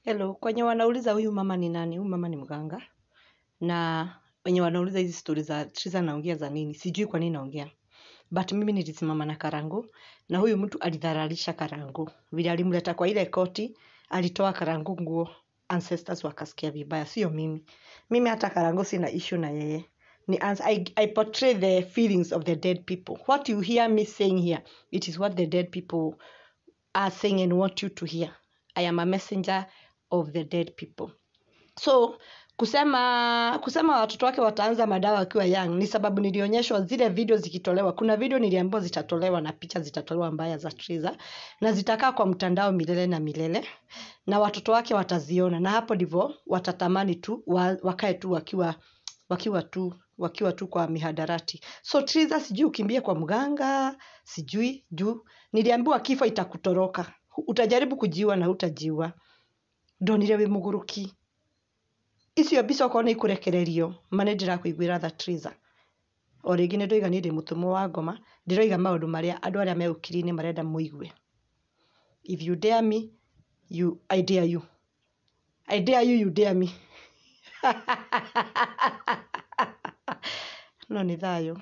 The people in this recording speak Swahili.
Hello, kwenye wanauliza huyu mama ni nani? Huyu mama ni mganga. Na wenye wanauliza hizi stories za Triza naongea za nini? Sijui kwa nini naongea. But mimi nilisimama na Karangu na huyu mtu alidharalisha Karangu. Vile alimleta kwa ile koti, alitoa Karangu nguo. Ancestors wakasikia vibaya, sio mimi. Mimi hata Karangu sina issue na yeye. I portray the feelings of the dead people. What you hear me saying here, it is what the dead people are saying and want you to hear. I am a messenger of the dead people. So kusema watoto wake wataanza madawa wakiwa young ni sababu nilionyeshwa zile video zikitolewa. Kuna video niliambiwa zitatolewa na picha zitatolewa mbaya za Triza na zitakaa kwa mtandao milele na milele na watoto wake wataziona, na hapo ndivyo watatamani tu wakae tu wakiwa tu kwa mihadarati. So Triza sijui ukimbie kwa mganga, sijui juu niliambiwa kifo itakutoroka. Utajaribu kujiua na utajiua. Ndonire wi muguruki. Icio mbica ko ni ikurekererio mane ndirakuiguira tha Triza. O ringi ndoiga ni ndi mutumo wa ngoma, ndiroiga maundu maria andu aria meukiri-ini marenda muigue. If you dare me, I dare you. I dare you, you dare me. No ni thayo.